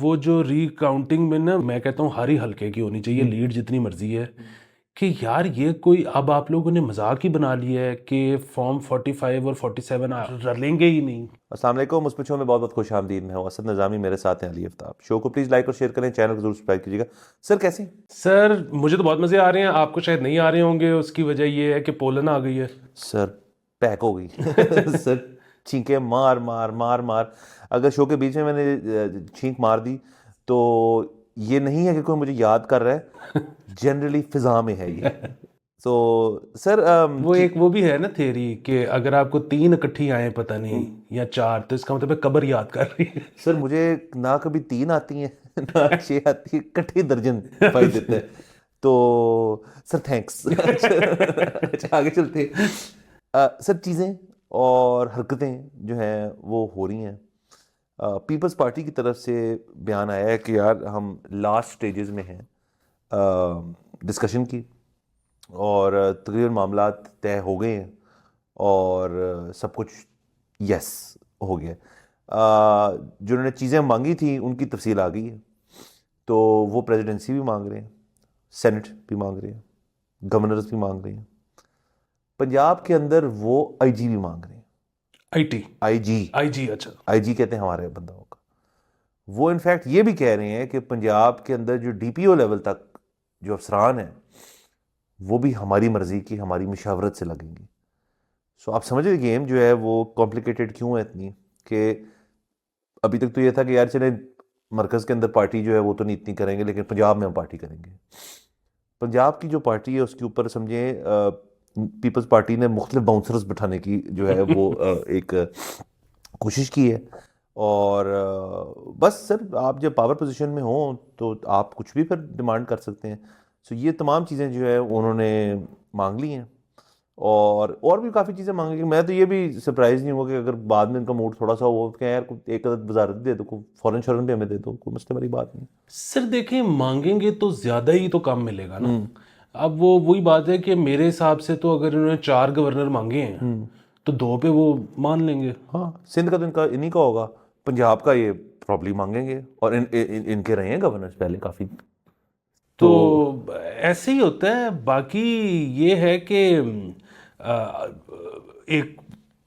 वो जो रिकाउंटिंग में ना, मैं कहता हूँ हर ही हल्के की होनी चाहिए, लीड जितनी मर्जी है, कि यार ये कोई अब आप लोगों ने मजाक ही बना लिया है कि फॉर्म 45 और 47 रलेंगे ही नहीं। अस्सलाम वालेकुम, मुझ पर शो में बहुत बहुत खुश आमदीद। मैं हूं असद निज़ामी, मेरे साथ हैं अली आफ्ताब। शो को प्लीज़ लाइक और शेयर करें, चैनल को जरूर सब्सक्राइब कीजिएगा। सर कैसे हैं? सर मुझे तो बहुत मज़े आ रहे हैं, आपको शायद नहीं आ रहे होंगे। उसकी वजह ये है कि पोलन आ गई है। सर पैक हो गई। सर छींके मार मार मार मार। अगर शो के बीच में मैंने छींक मार दी तो ये नहीं है कि कोई मुझे याद कर रहा है, जनरली फिजा में है ये। तो सर वो एक वो भी है ना थ्योरी कि अगर आपको 3 इकट्ठी आए पता नहीं या 4, तो इसका मतलब है कब्र याद कर रही है। सर मुझे ना कभी 3 आती हैं ना 6 आती है, इकट्ठी दर्जन पाई देते हैं। तो सर थैंक्स। अच्छा आगे चलते हैं। सर चीज़ें और हरकतें जो हैं वो हो रही हैं। पीपल्स पार्टी की तरफ से बयान आया है कि यार हम लास्ट स्टेजेस में हैं डिस्कशन की, और तकरीबन मामला तय हो गए हैं, और सब कुछ यस हो गया। जिन्होंने चीज़ें मांगी थी उनकी तफसील आ गई है। तो वो प्रेसिडेंसी भी मांग रहे हैं, सेनेट भी मांग रहे हैं, गवर्नर्स भी मांग रहे हैं, पंजाब के अंदर वो आईजी भी मांग रहे हैं। आईटी आईजी, आईजी, अच्छा। आईजी कहते हैं हमारे बंदाओं का। वो इनफैक्ट ये भी कह रहे हैं कि पंजाब के अंदर जो डीपीओ लेवल तक जो अफसरान हैं वो भी हमारी मर्जी की, हमारी मशावरत से लगेंगी। सो आप समझ रहे गेम जो है वो कॉम्प्लिकेटेड क्यों है इतनी, कि अभी तक तो ये था कि यार चले मरकज़ के अंदर पार्टी जो है वो तो नहीं इतनी करेंगे, लेकिन पंजाब में हम पार्टी करेंगे। पंजाब की जो पार्टी है उसके ऊपर समझें पीपल्स पार्टी ने मुख्तलिफ बाउंसर्स बिठाने की जो है वो एक कोशिश की है। और बस सर आप जब पावर पोजीशन में हो तो आप कुछ भी फिर डिमांड कर सकते हैं। सो ये तमाम चीज़ें जो है उन्होंने मांग ली हैं, और भी काफ़ी चीज़ें मांगेंगे। मैं तो ये भी सरप्राइज़ नहीं हुआ कि अगर बाद में इनका मूड थोड़ा सा हो क्या यार एक अदद वजारत दे दो, फौरन शौरन भी हमें दे दो, कोई मसले वाली बात नहीं। सर देखें, मांगेंगे तो ज्यादा ही तो कम मिलेगा ना। अब वो वही बात है कि मेरे हिसाब से तो अगर इन्होंने 4 गवर्नर मांगे हैं तो 2 पे वो मान लेंगे। हाँ सिंध का तो इनका इन्हीं का होगा, पंजाब का ये प्रॉब्ली मांगेंगे, और इनके रहे हैं गवर्नर्स पहले काफ़ी। तो तो ऐसे ही होता है। बाकी ये है कि एक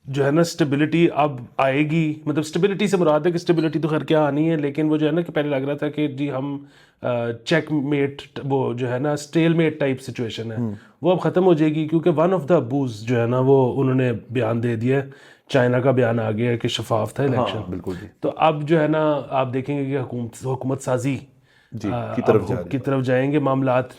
जो है ना स्टेबिलिटी अब आएगी। मतलब स्टेबिलिटी से मुराद है कि स्टेबिलिटी तो खैर क्या आनी है, लेकिन वो जो है ना कि पहले लग रहा था कि जी हम चेकमेट, वो जो है ना स्टेलमेट टाइप सिचुएशन है, वो अब ख़त्म हो जाएगी। क्योंकि वन ऑफ द अबूज जो है ना वो उन्होंने बयान दे दिया है, चाइना का बयान आ गया है कि शफाफ था इलेक्शन। हाँ बिल्कुल जी, तो अब जो है ना आप देखेंगे कि हुकूमत साजी जी की अब तरफ जा रही की है। तरफ जाएंगे मामलात।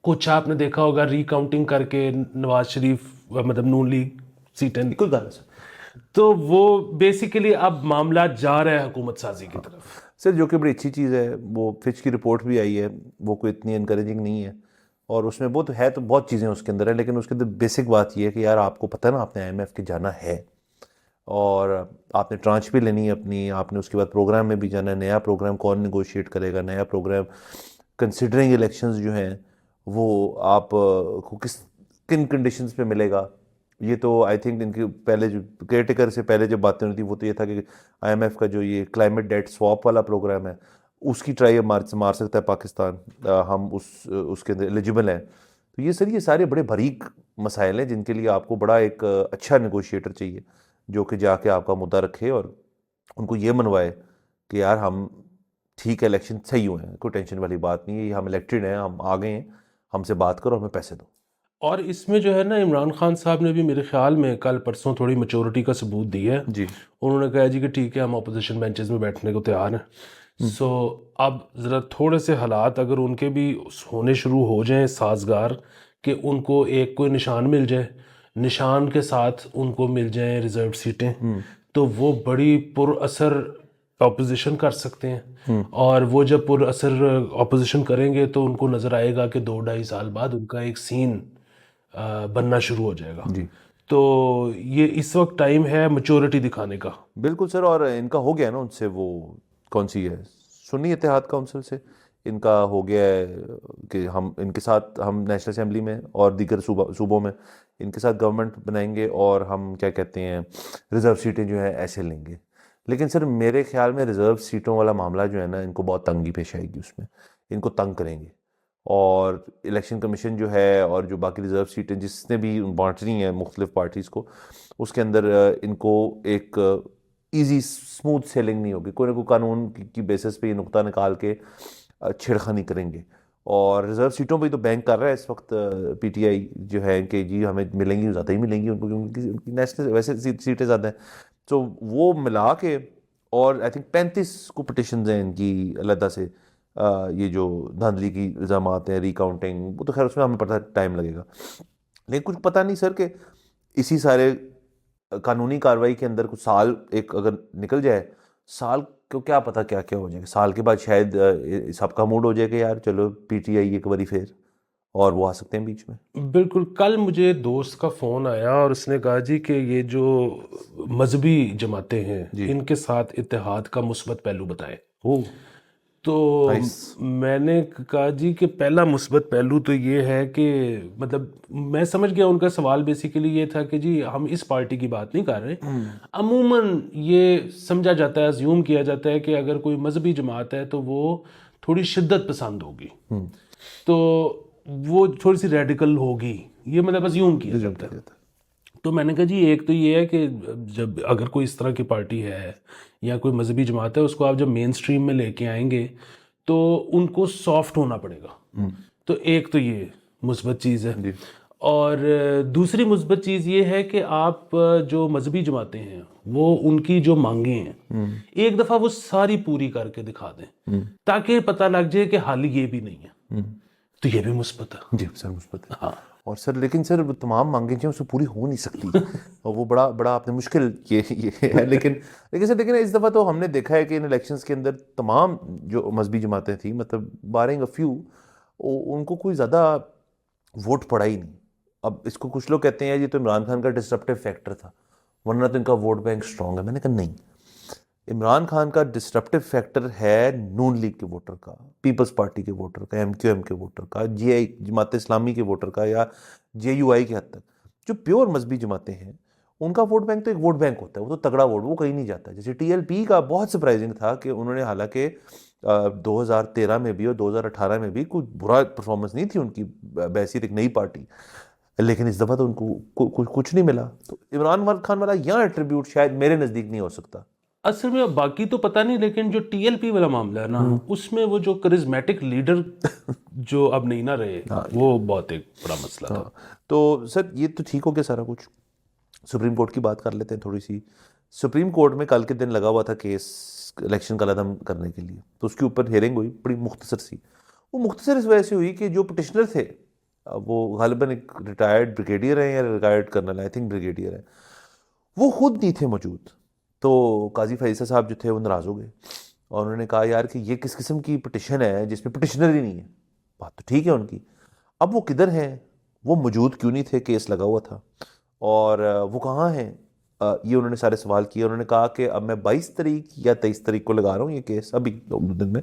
कुछ आपने देखा होगा रिकाउंटिंग करके नवाज शरीफ मतलब नून लीग सीटें, बिल्कुल गल है सर। तो वो बेसिकली अब मामला जा रहा है हुकूमत साजी की तरफ। सर जो कि बड़ी अच्छी चीज़ है, वो फिच की रिपोर्ट भी आई है, वो कोई इतनी इनकरेजिंग नहीं है। और उसमें वो तो है, तो बहुत चीज़ें उसके अंदर है, लेकिन उसके अंदर बेसिक बात ये है कि यार आपको पता है ना आपने आईएमएफ के जाना है, और आपने ट्रांच भी लेनी है अपनी, आपने उसके बाद प्रोग्राम में भी जाना है। नया प्रोग्राम कौन नेगोशिएट करेगा, नया प्रोग्राम कंसिडरिंग इलेक्शंस जो हैं वो आप को किन कंडीशंस पे मिलेगा। ये तो आई थिंक इनकी पहले जो केयर टेकर से पहले जब बातें होती थी वो तो ये था कि आईएमएफ का जो ये क्लाइमेट डेट स्वैप वाला प्रोग्राम है उसकी ट्राई मार सकता है पाकिस्तान, हम उसके अंदर एलिजिबल हैं। तो ये सर ये सारे बड़े बारीक मसाइल हैं जिनके लिए आपको बड़ा एक अच्छा नेगोशिएटर चाहिए, जो कि जाके आपका मुद्दा रखे और उनको ये मनवाए कि यार हम ठीक है, इलेक्शन सही हुए हैं, कोई टेंशन वाली बात नहीं है, ये हम इलेक्टेड हैं, हम आ गए हैं, हमसे बात करो, हमें पैसे दो। और इसमें जो है ना इमरान खान साहब ने भी मेरे ख्याल में कल परसों थोड़ी मैच्योरिटी का सबूत दिया है। जी उन्होंने कहा जी कि ठीक है हम अपोजिशन बेंचेस में बैठने को तैयार हैं। सो अब ज़रा थोड़े से हालात अगर उनके भी होने शुरू हो जाएं साजगार, कि उनको एक कोई निशान मिल जाए, निशान के साथ उनको मिल जाएं रिजर्व सीटें, तो वो बड़ी पुरअसर ऑपोजिशन कर सकते हैं। और वो जब पुरअसर ऑपोजिशन करेंगे तो उनको नज़र आएगा कि 2-2.5 साल बाद उनका एक सीन बनना शुरू हो जाएगा। जी तो ये इस वक्त टाइम है मैच्योरिटी दिखाने का। बिल्कुल सर। और इनका हो गया ना उनसे, वो कौन सी है, सुन्नी इत्तेहाद काउंसिल से इनका हो गया है कि हम इनके साथ, हम नेशनल असेंबली में और दीगर सूबों में इनके साथ गवर्नमेंट बनाएंगे, और हम क्या कहते हैं रिजर्व सीटें जो हैं ऐसे लेंगे। लेकिन सर मेरे ख्याल में रिजर्व सीटों वाला मामला जो है ना, इनको बहुत तंगी पेश आएगी, उसमें इनको तंग करेंगे। और इलेक्शन कमीशन जो है और जो बाकी रिजर्व सीटें जिसने भी बांटनी है मुख्तलिफ पार्टीज़ को, उसके अंदर इनको एक इजी स्मूथ सेलिंग नहीं होगी, कोई ना कोई कानून की बेसिस पे ये नुक्ता निकाल के छेड़खानी करेंगे। और रिजर्व सीटों पे तो बैंक कर रहा है इस वक्त पीटीआई जो है कि जी हमें मिलेंगी, ज़्यादा ही मिलेंगी उनको, क्योंकि उनकी नेशनल वैसे सीटें ज़्यादा हैं। तो वो मिला के, और आई थिंक 35 को पिटिशन हैं इनकी अलहदा से, ये जो धांधली की इल्ज़ाम हैं, रिकाउंटिंग, वो तो खैर उसमें हमें पता टाइम लगेगा। लेकिन कुछ पता नहीं सर कि इसी सारे कानूनी कार्रवाई के अंदर कुछ साल एक अगर निकल जाए, साल को क्या पता क्या क्या हो जाएगा। साल के बाद शायद सबका मूड हो जाएगा यार चलो पीटीआई एक बारी फिर, और वो आ सकते हैं बीच में। बिल्कुल। कल मुझे दोस्त का फ़ोन आया और उसने कहा जी कि ये जो मजहबी जमातें हैं इनके साथ इत्तेहाद का मुस्बत पहलू बताए। ओह तो मैंने कहा जी कि पहला मुस्बत पहलू तो ये है कि मतलब मैं समझ गया उनका सवाल बेसिकली ये था कि जी हम इस पार्टी की बात नहीं कर रहे, अमूमन ये समझा जाता है, अज्यूम किया जाता है कि अगर कोई मजहबी जमात है तो वो थोड़ी शिद्दत पसंद होगी, तो वो थोड़ी सी रेडिकल होगी, ये मतलब अज्यूम किया जाता है। तो मैंने कहा जी एक तो ये है कि जब अगर कोई इस तरह की पार्टी है या कोई मजहबी जमात है, उसको आप जब मेन स्ट्रीम में लेके आएंगे तो उनको सॉफ्ट होना पड़ेगा। तो एक तो ये मुस्बत चीज़ है। और दूसरी मुस्बत चीज़ ये है कि आप जो मजहबी जमातें हैं वो उनकी जो मांगे हैं एक दफ़ा वो सारी पूरी करके दिखा दें ताकि पता लग जाए कि हाल ये भी नहीं है। तो ये भी मुस्बत है। जी सर मुस्बत है। हाँ। और सर लेकिन सर वो तमाम मांगे जो उससे पूरी हो नहीं सकती और वो बड़ा बड़ा आपने मुश्किल ये है। लेकिन सर लेकिन इस दफ़ा तो हमने देखा है कि इन इलेक्शंस के अंदर तमाम जो मजहबी जमातें थी, मतलब बारिंग अ फ्यू, उनको कोई ज़्यादा वोट पड़ा ही नहीं। अब इसको कुछ लोग कहते हैं ये तो इमरान खान का डिसरप्टिव फैक्टर था, वरना तो इनका वोट बैंक स्ट्रॉन्ग है। मैंने कहा नहीं, इमरान खान का डिस्ट्रप्टिव फैक्टर है नून लीग के वोटर का, पीपल्स पार्टी के वोटर का, एमक्यूएम के वोटर का, जीआई जमात इस्लामी के वोटर का, या जेयूआई के हद तक जो प्योर मजहबी जमातें हैं उनका वोट बैंक तो एक वोट बैंक होता है, वो तो तगड़ा वोट, वो कहीं नहीं जाता। जैसे टीएलपी का बहुत सरप्राइजिंग था कि उन्होंने हालांकि 2013 में भी और 2018 में भी कुछ बुरा परफॉर्मेंस नहीं थी उनकी, बैसीर एक नई पार्टी, लेकिन इस दफ़ा तो उनको कुछ नहीं मिला। तो इमरान खान वाला यहाँ एट्रीब्यूट शायद मेरे नज़दीक नहीं हो सकता। असल में बाकी तो पता नहीं, लेकिन जो टीएलपी वाला मामला है ना उसमें वो जो करिज्मेटिक लीडर जो अब नहीं ना रहे, वो बहुत एक बड़ा मसला था। तो सर ये तो ठीक हो गया सारा कुछ, सुप्रीम कोर्ट की बात कर लेते हैं थोड़ी सी। सुप्रीम कोर्ट में कल के दिन लगा हुआ था केस इलेक्शन का लदम करने के लिए, तो उसके ऊपर हियरिंग हुई बड़ी मुख्तसर सी। वो मुख्तसर इस वजह से हुई कि जो पिटिशनर थे वो गालिबन एक रिटायर्ड ब्रिगेडियर हैं या retired colonel, I think brigadier है, वो खुद नहीं थे मौजूद। तो काजी फैसल साहब जो थे वो नाराज़ हो गए और उन्होंने कहा यार कि ये किस किस्म की पिटिशन है जिसमें पिटिशनर ही नहीं है। बात तो ठीक है उनकी, अब वो किधर हैं, वो मौजूद क्यों नहीं थे, केस लगा हुआ था, और वो कहाँ हैं, ये उन्होंने सारे सवाल किए। उन्होंने कहा कि अब मैं 22 तारीख या 23 तारीख को लगा रहा हूँ ये केस, अभी 2 दिन में,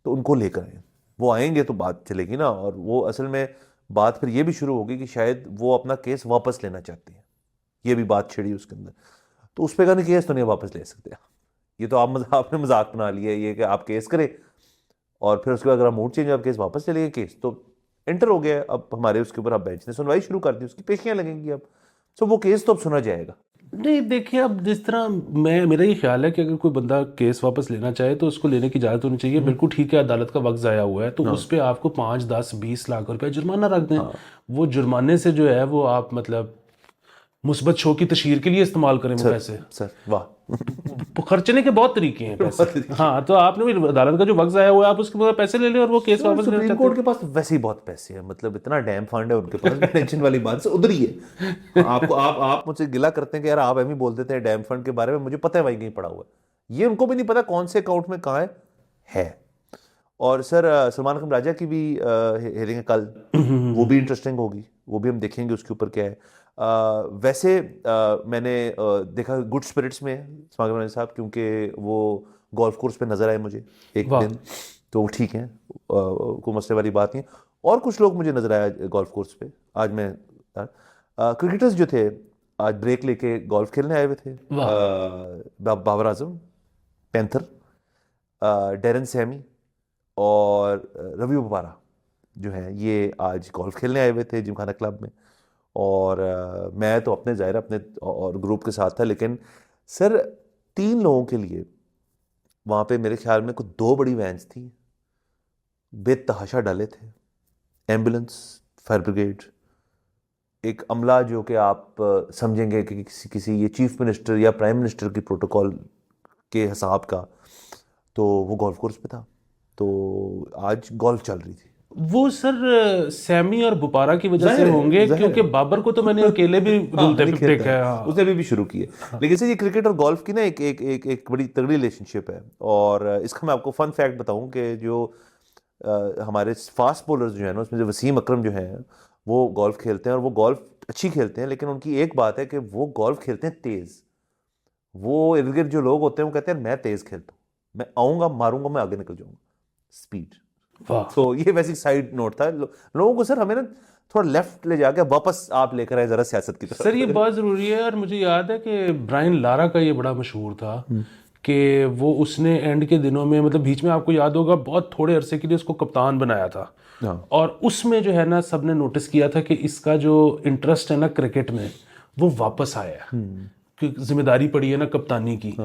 तो उनको लेकर आए। वो आएंगे तो बात चलेगी ना, और वो असल में बात फिर ये भी शुरू होगी कि शायद वो अपना केस वापस लेना चाहते हैं, ये भी बात छिड़ी उसके अंदर। तो उस पर कहने केस तो नहीं वापस ले सकते, ये तो आपने मजाक बना लिया है ये कि आप केस करें और फिर उसके बाद अगर मूड चेंज आप केस वापस ले लेंगे, केस तो एंटर हो गया अब हमारे उसके ऊपर, अब बेंच ने सुनवाई शुरू कर दी, उसकी पेशियां लगेंगी अब, तो वो केस तो अब सुना जाएगा। नहीं देखिए, अब जिस तरह मेरा ये ख्याल है कि अगर कोई बंदा केस वापस लेना चाहे तो उसको लेने की इजाज़त होनी चाहिए। बिल्कुल ठीक है, अदालत का वक्त ज़ाया हुआ है तो उस पर आपको 5, 10, 20 लाख रुपए जुर्माना रख दें। वो जुर्माने से जो है वो आप मतलब मुस्बत शो की तशहीर के लिए इस्तेमाल करें वो पैसे। सर वाह, खर्चने के बहुत तरीके हैं पैसे। हाँ, तो आपने भी अदालत का जो वक्त आया हुआ है आप उसके बाद पैसे ले लें और वो केस वापस लेना सुप्रीम कोर्ट के पास तो वैसे ही बहुत पैसे हैं, मतलब इतना डैम फंड है उनके पास, टेंशन वाली बात से उधर ही है। आपको आप मुझसे गिला करते हैं कि यार आप एम ही बोल देते हैं डैम फंड के बारे में, मुझे पता है वहीं कहीं पड़ा हुआ है, ये उनको भी नहीं पता कौन से अकाउंट में कहाँ है। और सर सलमान खान राजा की भी हेयरिंग है कल, वो भी इंटरेस्टिंग होगी, वो भी हम देखेंगे उसके ऊपर क्या है। वैसे मैंने देखा गुड स्पिरिट्स में सलमान खान साहब, क्योंकि वो गोल्फ कोर्स पे नजर आए मुझे एक दिन, तो वो ठीक है, कोई मसले वाली बात नहीं। और कुछ लोग मुझे नजर आया गोल्फ कोर्स पे आज मैं क्रिकेटर्स जो थे आज ब्रेक लेके गोल्फ खेलने आए हुए थे। Babar Azam, panther, Darren Sami और रवि बोपारा जो हैं ये आज गोल्फ खेलने आए हुए थे जिमखाना क्लब में। और मैं तो अपने ज़ाहिर अपने और ग्रुप के साथ था, लेकिन सर 3 लोगों के लिए वहाँ पे मेरे ख्याल में कुछ 2 बड़ी वैन्स थी, बेतहाशा डाले थे, एम्बुलेंस, फायर ब्रिगेड, एक अमला जो कि आप समझेंगे कि किसी ये चीफ मिनिस्टर या प्राइम मिनिस्टर की प्रोटोकॉल के हिसाब का, तो वो गोल्फ कोर्स पे था। तो आज गोल्फ चल रही थी। वो सर सैमी और बुपारा की वजह से होंगे, क्योंकि बाबर को तो मैंने अकेले भी देखा है। हाँ। उसने भी शुरू की है। लेकिन सर ये क्रिकेट और गोल्फ की ना एक बड़ी तगड़ी रिलेशनशिप है। और इसका मैं आपको फन फैक्ट बताऊं कि जो हमारे फास्ट बॉलर्स जो है ना, उसमें जो वसीम अकरम जो हैं वो गोल्फ खेलते हैं और वो गोल्फ अच्छी खेलते हैं, लेकिन उनकी एक बात है कि वो गोल्फ खेलते हैं तेज। वो इर्द गिर्द जो लोग होते हैं वो कहते हैं मैं तेज खेलता हूँ, मैं आऊंगा मारूंगा मैं आगे निकल जाऊंगा, स्पीड। तो ये वैसे साइड नोट था। लोगों को सर हमें ना थोड़ा लेफ्ट ले जाके वापस आप लेकर आए जरा सियासत की तरफ। सर ये बहुत जरूरी है। और मुझे याद है कि ब्रायन लारा का ये बड़ा मशहूर था कि वो उसने एंड के दिनों में, मतलब बीच में आपको याद होगा बहुत थोड़े अरसे के लिए उसको कप्तान बनाया था। और उसमें जो है ना सबने नोटिस किया था कि इसका जो इंटरेस्ट है ना क्रिकेट में वो वापस आया है, क्योंकि जिम्मेदारी पड़ी है ना कप्तानी की।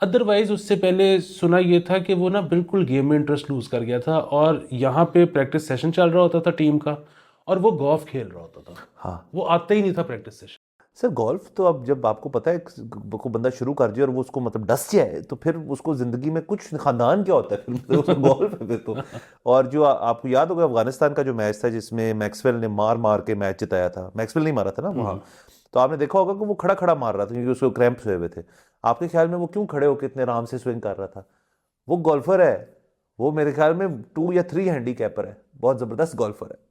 अदरवाइज उससे पहले सुना ये था कि वो ना बिल्कुल गेम में इंटरेस्ट लूज कर गया था, और यहाँ पे प्रैक्टिस सेशन चल रहा होता था टीम का और वो गोल्फ खेल रहा होता था। हाँ, वो आता ही नहीं था प्रैक्टिस सेशन। सर गोल्फ तो अब जब आपको पता है को बंदा शुरू कर दिया और वो उसको मतलब डस जाए तो फिर उसको जिंदगी में कुछ खानदान क्या होता है फिर मतलब उसको गोल्फ है फिर तो। और जो आपको याद होगा अफगानिस्तान का जो मैच था जिसमें मैक्सवेल ने मार के मैच जिताया था, मैक्सवेल नहीं मारा था ना वहाँ, तो आपने देखा होगा कि वो खड़ा खड़ा मार रहा था क्योंकि उसको क्रैम्प्स हुए हुए थे। आपके ख्याल में वो क्यों खड़े होकर इतने आराम से स्विंग कर रहा था? वो गोल्फर है, वो मेरे ख्याल में 2 या 3 हैंडीकैपर है, बहुत जबरदस्त गोल्फर है।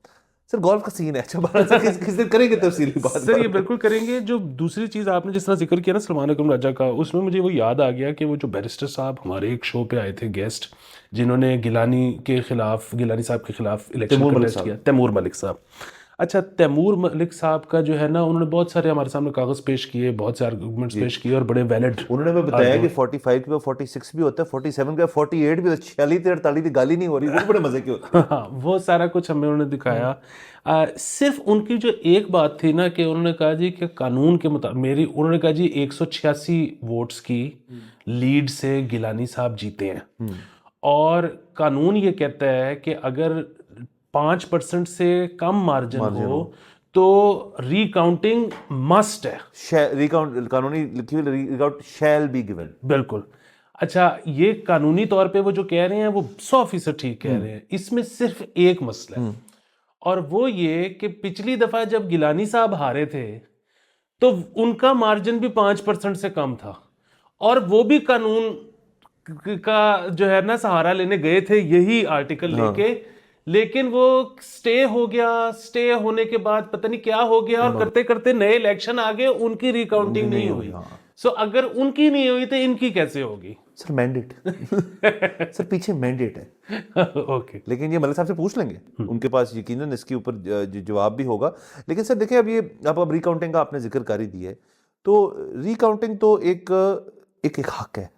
सर गोल्फ का सीन है। अच्छा किस दिन करेंगे तफसीली बात। सर ये बिल्कुल करेंगे। जो दूसरी चीज़ आपने जिस तरह जिक्र किया ना सलमान अकरम राजा का, उसमें मुझे वो याद आ गया कि वो जो बैरिस्टर साहब हमारे एक शो पे आए थे गेस्ट, जिन्होंने गिलानी साहब के खिलाफ इलेक्शन कंटेस्ट किया, तैमूर मलिक साहब। अच्छा, तैमूर मलिक साहब का जो है ना, उन्होंने बहुत सारे हमारे सामने कागज पेश किए, बहुत से आर्गूमेंट्स पेश किए और बड़े वैलिड। उन्होंने हमें बताया कि 45 के बाद 46 भी होता है, 47 के बाद 48 भी होता है, 46 48 की गाली नहीं हो रही, वो बड़े मजे की होती है। हाँ, वो सारा कुछ हमें उन्होंने दिखाया। सिर्फ उनकी जो एक बात थी ना कि उन्होंने कहा जी कि कानून के मुताबिक उन्होंने कहा जी 186 वोट्स की लीड से गिलानी साहब जीते हैं, और कानून ये कहता है कि अगर 5% से कम मार्जिन हो तो रिकाउंटिंग मस्ट है। रिकाउंट कानूनी लिखी हुई रिकाउंट शैल बी गिवन। बिल्कुल। अच्छा, ये कानूनी तौर पे वो जो कह रहे हैं वो 100% ठीक कह रहे हैं। इसमें सिर्फ एक मसला है, और वो ये कि पिछली दफा जब गिलानी साहब हारे थे तो उनका मार्जिन भी 5% से कम था, और वो भी कानून का जो है ना सहारा लेने गए थे यही आर्टिकल लेके, लेकिन वो स्टे हो गया। स्टे होने के बाद पता नहीं क्या हो गया, और करते करते नए इलेक्शन आ गए, उनकी रिकाउंटिंग नहीं हुई। सो अगर उनकी नहीं हुई तो इनकी कैसे होगी? सर मैंडेट सर पीछे मैंडेट है। ओके। लेकिन ये मलिक साहब से पूछ लेंगे, उनके पास यकीनन इसके ऊपर जवाब भी होगा। लेकिन सर देखिए, अब ये अब रिकाउंटिंग का आपने जिक्र कर ही दिया है, तो रिकाउंटिंग तो एक हक है,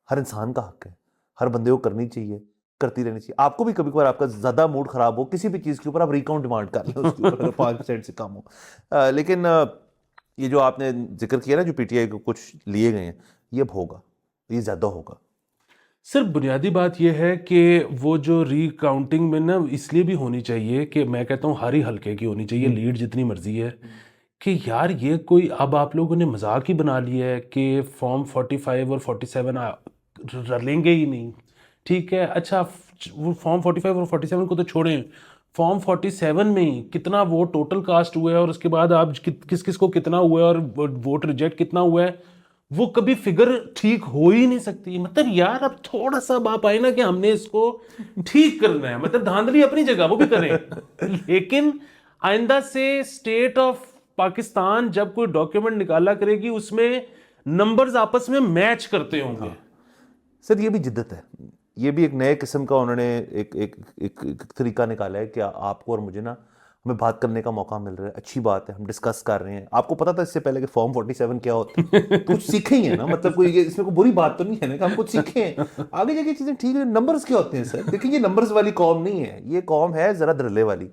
हर इंसान का हक है, हर बंदे को करनी चाहिए, करती रहनी चाहिए। आपको भी कभी कभार आपका ज़्यादा मूड ख़राब हो किसी भी चीज़ के ऊपर, आप रिकाउंट डिमांड कर लें उसके ऊपर, 5% से कम हो। लेकिन ये जो आपने जिक्र किया ना, जो पीटीआई को कुछ लिए गए हैं, ये अब होगा, ये ज़्यादा होगा। सर बुनियादी बात यह है कि वो जो रिकाउंटिंग में ना इसलिए भी होनी चाहिए कि मैं कहता हूँ हर ही हल्के की होनी चाहिए, लीड जितनी मर्जी है, कि यार ये कोई अब आप लोगों ने मजाक ही बना लिया है कि फॉर्म 45 और 47 रलेंगे ही नहीं। ठीक है, अच्छा वो फॉर्म 45 और 47 को तो छोड़ें, फॉर्म 47 में ही कितना वोट टोटल कास्ट हुआ है और उसके बाद आप किस किस को कितना हुआ है और वोट रिजेक्ट कितना हुआ है, वो कभी फिगर ठीक हो ही नहीं सकती। मतलब यार अब थोड़ा सा बाप आए ना कि हमने इसको ठीक करना है, मतलब धांधली अपनी जगह वो भी करें, लेकिन आइंदा से स्टेट ऑफ पाकिस्तान जब कोई डॉक्यूमेंट निकाला करेगी उसमें नंबर्स आपस में मैच करते होंगे। सर ये भी जिद्दत है, ये भी एक नए किस्म का उन्होंने एक तरीका निकाला है कि आपको और मुझे ना, हमें बात करने का मौका मिल रहा है, अच्छी बात है, हम डिस्कस कर रहे हैं। आपको पता था इससे पहले कि फॉर्म 47 क्या होता है? कुछ सीखे ही है ना, मतलब कोई इसमें कोई बुरी बात तो नहीं है ना कि हम कुछ सीखे हैं, आगे जाके चीज़ें ठीक है। नंबर्स क्या होते हैं सर? देखिए ये नंबर्स वाली कौम नहीं है, ये कौम है ज़रा धरले वाली,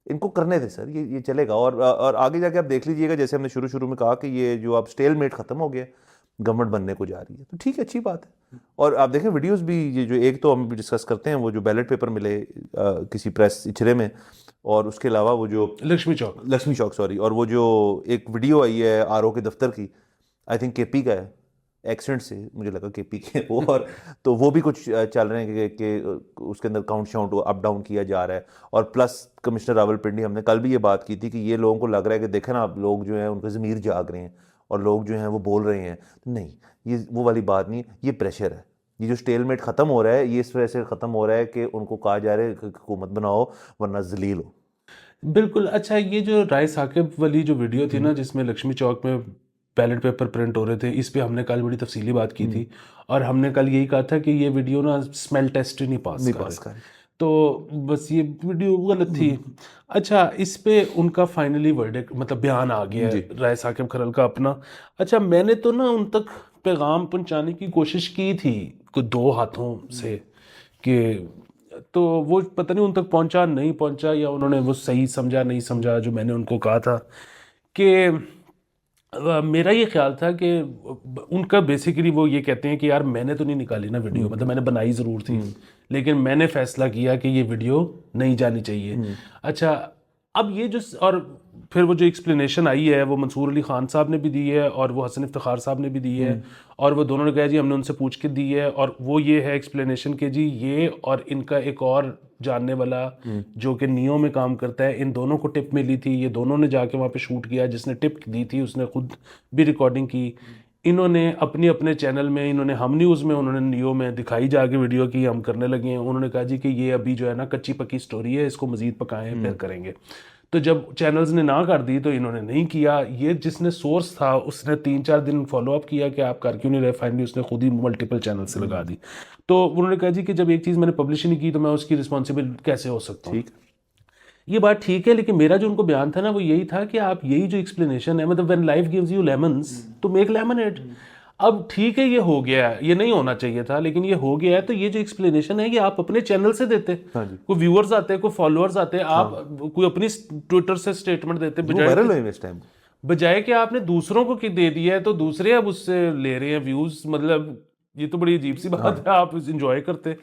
इनको करने थे सर, ये चलेगा। और आगे जाके आप देख लीजिएगा, जैसे हमने शुरू में कहा कि ये जो अब स्टेलमेट ख़त्म हो गया, गवर्नमेंट बनने को जा रही है, तो ठीक है, अच्छी बात है। और आप देखें वीडियोस भी, ये जो एक तो हम भी डिस्कस करते हैं, वो जो बैलेट पेपर मिले किसी प्रेस इचरे में, और उसके अलावा वो जो लक्ष्मी चौक सॉरी, और वो जो एक वीडियो आई है आरओ के दफ्तर की, आई थिंक केपी का है, एक्सेंट से मुझे लगा केपी के वो, और तो वो भी कुछ चल रहे हैं कि उसके अंदर काउंट शाउंट अप डाउन किया जा रहा है। और प्लस कमिश्नर रावलपिंडी, हमने कल भी ये बात की थी कि ये लोगों को लग रहा है कि देखें ना, आप लोग जो हैं उनका ज़मीर जाग रहे हैं और लोग जो हैं वो बोल रहे हैं। नहीं, ये वो वाली बात नहीं, ये प्रेशर है। ये जो स्टेलमेट ख़त्म हो रहा है, ये इस वजह से ख़त्म हो रहा है कि उनको कहा जा रहा है कि हुकूमत बनाओ वरना जलील हो। बिल्कुल। अच्छा, ये जो राय साकिब वाली जो वीडियो थी ना, जिसमें लक्ष्मी चौक में बैलेट पेपर प्रिंट हो रहे थे, इस पे हमने कल बड़ी तफसीली बात की थी, और हमने कल यही कहा था कि ये वीडियो ना स्मेल टेस्ट ही नहीं पास कर रही। तो बस ये वीडियो गलत थी। अच्छा, इस पे उनका फाइनली वर्डिक्ट मतलब बयान आ गया है राय साकिब खरल का अपना। अच्छा, मैंने तो ना उन तक पैगाम पहुंचाने की कोशिश की थी कुछ 2 हाथों से, कि तो वो पता नहीं उन तक पहुंचा नहीं पहुंचा, या उन्होंने वो सही समझा नहीं समझा जो मैंने उनको कहा था। कि मेरा ये ख्याल था कि उनका बेसिकली वो ये कहते हैं कि यार मैंने तो नहीं निकाली ना वीडियो, मतलब मैंने बनाई ज़रूर थी, लेकिन मैंने फैसला किया कि ये वीडियो नहीं जानी चाहिए। अच्छा, अब ये जो और फिर वो जो एक्सप्लेनेशन आई है वो मंसूर अली खान साहब ने भी दी है और वो हसन इफ्तिखार साहब ने भी दी है, और वो दोनों ने कहा जी हमने उनसे पूछ के दी है, और वो ये है एक्सप्लेनेशन के जी ये और इनका एक और जानने वाला जो कि नियो में काम करता है, इन दोनों को टिप मिली थी, ये दोनों ने जाके वहाँ पे शूट किया, जिसने टिप दी थी उसने खुद भी रिकॉर्डिंग की। इन्होंने अपने अपने चैनल में, इन्होंने हम न्यूज़ में, उन्होंने नियो में दिखाई जाके वीडियो की हम करने लगे हैं। उन्होंने कहा जी कि ये अभी जो है ना कच्ची पक्की स्टोरी है, इसको मज़ीद पकाएं फिर करेंगे। तो जब चैनल्स ने ना कर दी तो इन्होंने नहीं किया। ये जिसने सोर्स था उसने 3-4 दिन फॉलोअप किया कि आप कर क्यों नहीं रहे, फाइनली उसने खुद ही मल्टीपल चैनल से लगा दी। तो उन्होंने कहा जी कि जब एक चीज़ मैंने पब्लिश ही नहीं की तो मैं उसकी रिस्पॉन्सिबल कैसे हो सकता हूँ। ये बात ठीक है, लेकिन मेरा जो उनको बयान था ना वो यही था कि आप यही जो एक्सप्लेनेशन है, मतलब when life gives you lemons तो मेक लेमनेड। अब ठीक है, ये हो गया है, ये नहीं होना चाहिए था लेकिन ये हो गया है, तो ये जो एक्सप्लेनेशन है ये आप अपने चैनल से देते, कोई व्यूअर्स आते हैं, कोई फॉलोअर्स आते हैं, आप कोई अपनी ट्विटर से स्टेटमेंट देते, बजाय कि आपने दूसरों को दे दिया है तो दूसरे अब उससे ले रहे हैं व्यूज। मतलब ये तो बड़ी अजीब सी बात है, आप इंजॉय करते।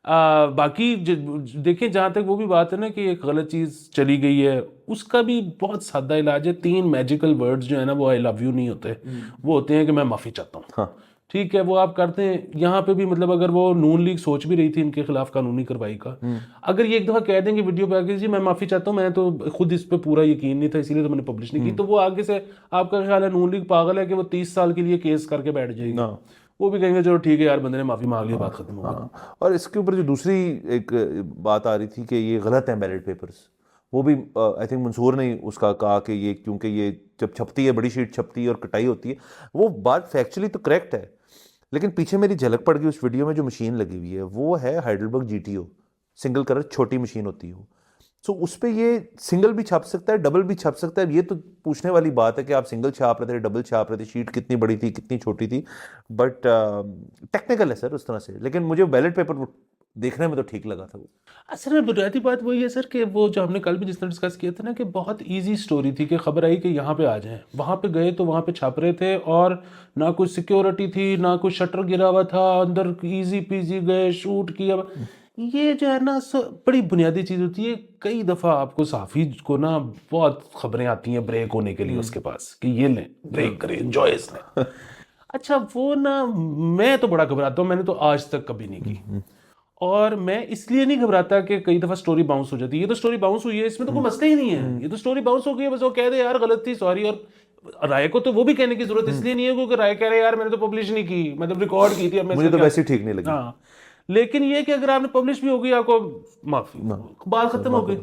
बाकी देखें, जहाँ तक वो भी बात है ना कि एक गलत चीज़ चली गई है, उसका भी बहुत सादा इलाज है। 3 मैजिकल वर्ड्स जो है ना वो आई लव यू नहीं होते, वो होते हैं कि मैं माफ़ी चाहता हूँ। ठीक है, वो आप करते हैं। यहाँ पे भी मतलब अगर वो नून लीग सोच भी रही थी इनके खिलाफ कानूनी कार्रवाई का, अगर ये एक दफ़ा कह देंगे वीडियो पे आगे जी मैं माफ़ी चाहता हूँ, मैं तो खुद इस पे पूरा यकीन नहीं था इसीलिए तो मैंने पब्लिश नहीं की, तो वो आगे से आपका ख्याल है नून लीग पागल है कि वो 30 साल के लिए केस करके बैठ जाएगी? वो भी कहेंगे चलो ठीक है यार, बंदे ने माफ़ी मांग ली, बात खत्म हो गई। और इसके ऊपर जो दूसरी एक बात आ रही थी कि ये गलत है बैलेट पेपर्स, वो भी आई थिंक मंसूर ने उसका कहा कि ये क्योंकि ये जब छपती है, बड़ी शीट छपती है और कटाई होती है, वो बात फैक्चुअली तो करेक्ट है, लेकिन पीछे मेरी झलक पड़ गई उस वीडियो में। जो मशीन लगी हुई है वो है हाइडेलबर्ग GTO, सिंगल कलर छोटी मशीन होती है वो। सो उस पर ये सिंगल भी छाप सकता है, डबल भी छाप सकता है। ये तो पूछने वाली बात है कि आप सिंगल छाप रहे थे, डबल छाप रहे थे, शीट कितनी बड़ी थी, कितनी छोटी थी, बट टेक्निकल है सर उस तरह से। लेकिन मुझे बैलेट पेपर देखने में तो ठीक लगा था वो। असल में बुनियादी बात वही है सर कि वो जो हमने कल भी जिस तरह डिस्कस किया था ना कि बहुत इजी स्टोरी थी कि खबर आई कि यहाँ पे आ जाएं, वहाँ पे गए तो वहाँ पे छाप रहे थे, और ना कोई सिक्योरिटी थी, ना कोई शटर गिरा हुआ था, अंदर इजी पीजी गए, शूट किया। ये जो है ना बड़ी बुनियादी चीज़ होती है। कई दफ़ा आपको सहाफ़ी को ना बहुत खबरें आती हैं ब्रेक होने के लिए उसके पास कि ये लें ब्रेक करें, एंजॉय इसने। अच्छा, वो ना मैं तो बड़ा घबराता हूँ, मैंने तो आज तक कभी नहीं की, और मैं इसलिए नहीं घबराता कि कई दफ़ा स्टोरी बाउंस हो जाती है। ये तो स्टोरी बाउंस हुई है, इसमें तो कोई मसला ही नहीं है, ये तो स्टोरी बाउंस हो गई है, बस वो कह दे यार गलत थी, सॉरी। और राय को तो वो भी कहने की जरूरत इसलिए नहीं है क्योंकि राय कह रहे यार मैंने तो पब्लिश नहीं की, मतलब रिकॉर्ड की थी, अब मुझे तो वैसे ठीक नहीं लगी। हाँ, लेकिन ये कि अगर आपने पब्लिश भी हो गई, आपको माफी, बात खत्म हो गई।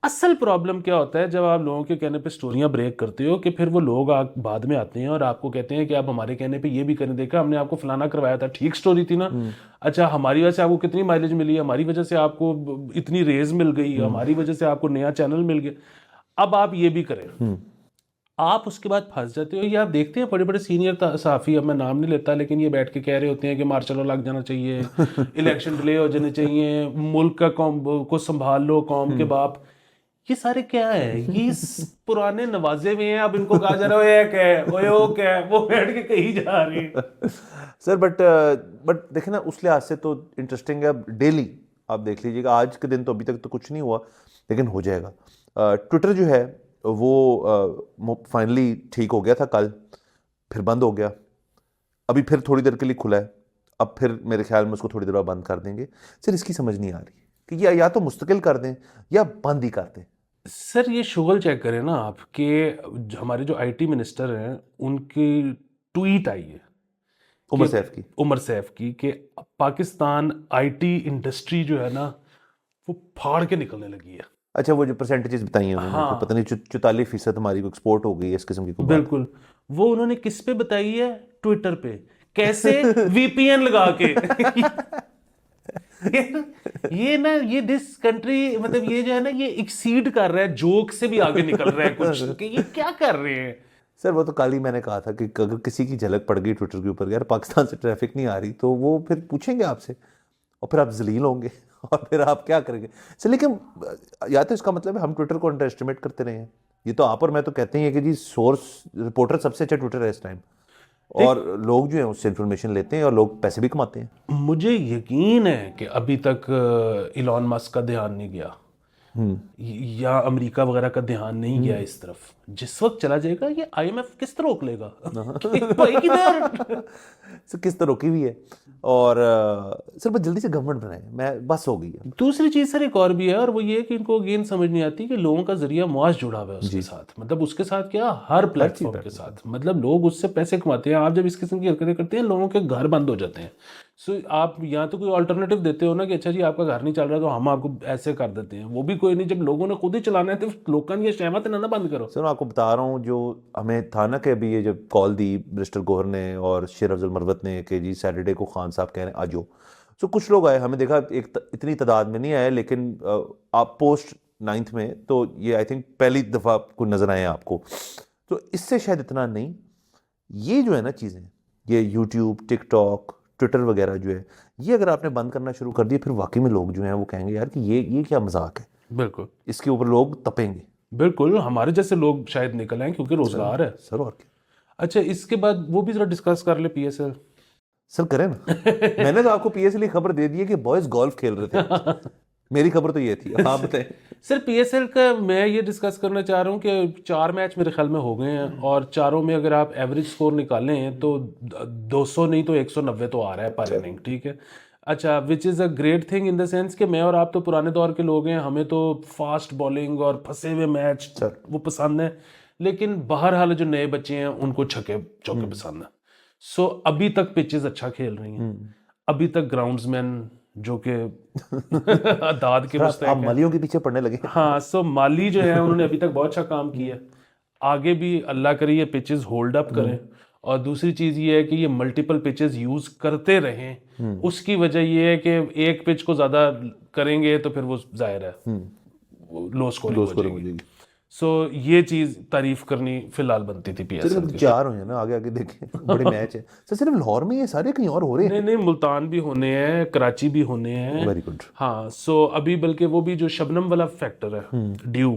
असल प्रॉब्लम क्या होता है जब आप लोगों के कहने पे स्टोरियां ब्रेक करते हो कि फिर वो लोग बाद में आते हैं और आपको कहते हैं कि आप हमारे कहने पे ये भी करने, देखा हमने आपको फलाना करवाया था, ठीक स्टोरी थी ना, अच्छा हमारी वजह से आपको कितनी माइलेज मिली, हमारी वजह से आपको इतनी रेज मिल गई, हमारी वजह से आपको नया चैनल मिल गया, अब आप ये भी करें। आप उसके बाद फंस जाते हो। ये आप देखते हैं बड़े बड़े सीनियर सहाफ़ी, अब मैं नाम नहीं लेता, लेकिन ये बैठ के कह रहे होते हैं कि मार्शल लॉ लग जाना चाहिए, इलेक्शन डिले हो जाने चाहिए, मुल्क का कौम को संभाल लो, कौम के बाप। ये सारे क्या है? ये पुराने नवाजे हुए हैं, अब इनको कहा जा रहा है क्या है, ओए ओ क्या है, वो बैठ के कहीं जा रहे हैं। सर बट देखें ना, उस लिहाज से तो इंटरेस्टिंग है। अब डेली आप देख लीजिएगा, आज के दिन तो अभी तक तो कुछ नहीं हुआ, लेकिन हो जाएगा। ट्विटर जो है वो फाइनली ठीक हो गया था कल, फिर बंद हो गया, अभी फिर थोड़ी देर के लिए खुला है, अब फिर मेरे ख्याल में उसको थोड़ी देर बाद बंद कर देंगे। सर इसकी समझ नहीं आ रही कि या तो मुस्तकिल कर दें या बंद ही कर दें। सर ये शुगल चेक करें ना आप कि हमारे जो आईटी मिनिस्टर हैं उनकी ट्वीट आई है उमर सैफ की कि पाकिस्तान आईटी इंडस्ट्री जो है ना वो फाड़ के निकलने लगी है। अच्छा, वो जो परसेंटेजेस बताई हैं उन्होंने, हाँ, तो पता नहीं 44% हमारी एक्सपोर्ट हो गई है, इस किस्म की कोई बात। बिल्कुल। वो उन्होंने किस पे बताई है? ट्विटर पे। कैसे? वीपीएन लगा के। ये ना, ये दिस कंट्री, मतलब ये जो है ना, ये एक्सीड कर रहा है, जोक से भी आगे निकल रहा है कुछ, कि ये क्या कर रहे हैं। सर वो तो कल ही मैंने कहा था कि अगर किसी की झलक पड़ गई ट्विटर के ऊपर, यार पाकिस्तान से ट्रैफिक नहीं आ रही, तो वो फिर पूछेंगे आपसे और फिर आप जलील होंगे और फिर आप क्या करेंगे। सर लेकिन या तो इसका मतलब है हम ट्विटर को अंडर एस्टिमेट करते रहे हैं। ये तो आप और मैं तो कहते हैं कि जी सोर्स रिपोर्टर सबसे अच्छा ट्विटर है इस टाइम, और लोग जो है उससे इंफॉर्मेशन लेते हैं और लोग पैसे भी कमाते हैं। मुझे यकीन है कि अभी तक इलॉन मस्क का ध्यान नहीं गया या अमेरिका वगैरह का ध्यान नहीं गया इस तरफ। जिस वक्त चला जाएगा, ये आईएमएफ किस तरह रोक लेगा? भाई किधर? सर किस तरह की हुई है। और सर बस जल्दी से गवर्नमेंट बनाए, मैं बस हो गई है। दूसरी चीज सर एक और भी है, और वो ये कि इनको अगेन समझ नहीं आती कि लोगों का जरिया मुआश जुड़ा हुआ है उसके साथ। मतलब उसके साथ क्या, हर प्लेटफॉर्म के साथ, मतलब लोग उससे पैसे कमाते हैं। आप जब इस किस्म की हरकतें करते हैं, लोगों के घर बंद हो जाते हैं। सो आप यहाँ तो कोई ऑल्टरनेटिव देते हो ना कि अच्छा जी आपका घर नहीं चल रहा तो हम आपको ऐसे कर देते हैं, वो भी कोई नहीं। जब लोगों ने खुद ही चलाना है तो लोगों की शहमत ना बंद करो। सर मैं आपको बता रहा हूँ, जो हमें था ना कि अभी ये जब कॉल दी मिनिस्टर गौहर ने और शेर अफजल मरवत ने कि जी सैटरडे को खान साहब कह रहे हैं आ जाओ, तो कुछ लोग आए, हमें देखा इतनी तादाद में नहीं आए, लेकिन आप पोस्ट 9th में तो ये आई थिंक पहली दफ़ा कोई नज़र आए आपको, तो इससे शायद इतना नहीं। ये जो है ना चीज़ें, ये यूट्यूब, टिकटॉक, ट्विटर वगैरह जो है, ये अगर आपने बंद करना शुरू कर दिया, फिर वाकई में लोग जो हैं वो कहेंगे यार कि ये क्या मजाक है। बिल्कुल, इसके ऊपर लोग तपेंगे। बिल्कुल, हमारे जैसे लोग शायद निकल आए क्योंकि रोजगार है। सर और क्या। अच्छा, इसके बाद वो भी जरा डिस्कस कर ले, पीएसएल। सर करें ना। मैंने तो आपको पीएसएल की खबर दे दी है कि बॉयज गोल्फ खेल रहे थे। मेरी खबर तो ये थी, आप बताएं। सर पीएसएल का मैं ये डिस्कस करना चाह रहा हूँ कि 4 मैच मेरे ख्याल में हो गए हैं, और चारों में अगर आप एवरेज स्कोर निकालें तो 200 नहीं तो 190 तो आ रहा है पर इनिंग, ठीक है। अच्छा, which is a great thing in the sense कि मैं और आप तो पुराने दौर के लोग हैं, हमें तो फास्ट बॉलिंग और फंसे हुए मैच वो पसंद है, लेकिन बहरहाल जो नए बच्चे हैं उनको छक्के चौके पसंद है। सो अभी तक पिचेस अच्छा खेल रही हैं, अभी तक ग्राउंड्समैन जो कि दाद के मुस्तैक आप हैं। मालियों के पीछे पड़ने लगे। हाँ, सो माली जो है उन्होंने अभी तक बहुत अच्छा काम किया है। आगे भी अल्लाह करे ये पिचेस होल्ड अप करें, और दूसरी चीज़ ये है कि ये मल्टीपल पिचेस यूज करते रहें। उसकी वजह ये है कि एक पिच को ज़्यादा करेंगे तो फिर वो जाहिर है लो स्कोरिंग हो जाएगी। सो ये चीज़ तारीफ करनी फिलहाल बनती थी पीएसएल की। 4 हुए ना, आगे आगे देखें बड़े मैच है। सर सिर्फ लाहौर में ये सारे कहीं और हो रहे हैं? नहीं नहीं, मुल्तान भी होने हैं, कराची भी होने हैं। Very good. हाँ, सो अभी बल्कि वो भी जो शबनम वाला फैक्टर है, ड्यू,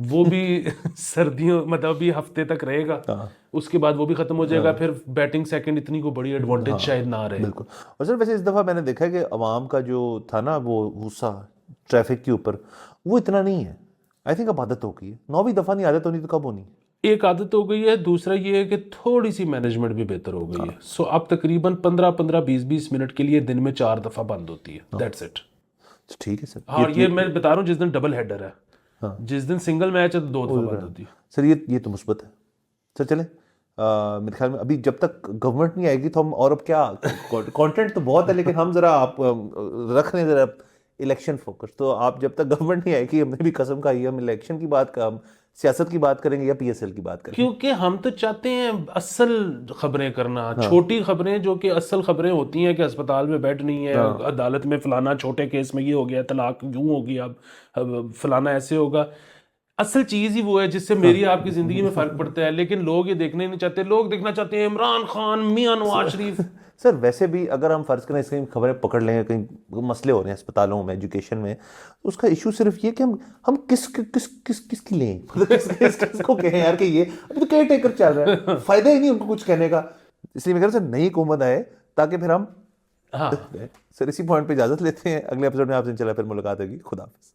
वो भी सर्दियों मतलब अभी हफ्ते तक रहेगा, उसके बाद वो भी खत्म हो जाएगा। फिर बैटिंग सेकंड इतनी को बड़ी एडवांटेज शायद ना रहे। बिल्कुल। और सर वैसे इस दफ़ा मैंने देखा है कि अवाम का जो था ना वो गुस्सा ट्रैफिक के ऊपर, वो इतना नहीं है। आई थिंक अब आदत हो गई है। 9वीं दफ़ा नहीं आदत होनी तो कब होनी? एक आदत हो गई है, दूसरा ये है कि थोड़ी सी मैनेजमेंट भी बेहतर हो गई है। सो अब तकरीबन 15-15, 20-20 मिनट के लिए दिन में 4 दफ़ा बंद होती है, दैट्स इट। ठीक है सर। और ये मैं बता रहा हूँ, जिस दिन डबल हेडर है, जिस दिन सिंगल मैच है तो 2 दफ़ा बंद होती है। सर ये तो मुस्बत है। सर चले, मेरे ख्याल में अभी जब तक गवर्नमेंट नहीं आएगी तो हम और अब क्या, कंटेंट तो बहुत है, लेकिन हम ज़रा आप रख लें ज़रा इलेक्शन फोकस। तो आप जब तक गवर्नमेंट नहीं आएगी, हमने भी कसम खाई है, हम इलेक्शन की बात का, हम सियासत की बात करेंगे या पीएसएल की बात करेंगे? क्योंकि हम तो चाहते हैं असल खबरें करना, छोटी खबरें जो कि असल खबरें होती हैं कि अस्पताल में बेड नहीं है, अदालत में फलाना छोटे केस में ये हो गया, तलाक यूं होगी, अब फलाना ऐसे होगा। असल चीज ही वो है जिससे मेरी आपकी जिंदगी में फर्क पड़ता है। लेकिन लोग ये देखने नहीं चाहते, लोग देखना चाहते हैं इमरान खान, मियां नवाज शरीफ। सर वैसे भी अगर हम फर्ज करें इसकी खबरें पकड़ लेंगे, कहीं मसले हो रहे हैं अस्पतालों में, एजुकेशन में, तो उसका इशू सिर्फ ये कि हम किसकी लें, मतलब किसको कहें यार कि ये अभी तो केयर टेकर चल रहा है, फायदा ही नहीं उनको कुछ कहने का। इसलिए मैं कह रहा हूं सर नई हुकूमत आए ताकि फिर हम हाँ सर इसी पॉइंट पे इजाजत लेते हैं। अगले एपिसोड में आपसे इंशाल्लाह फिर मुलाकात होगी। खुदा हाफिज़।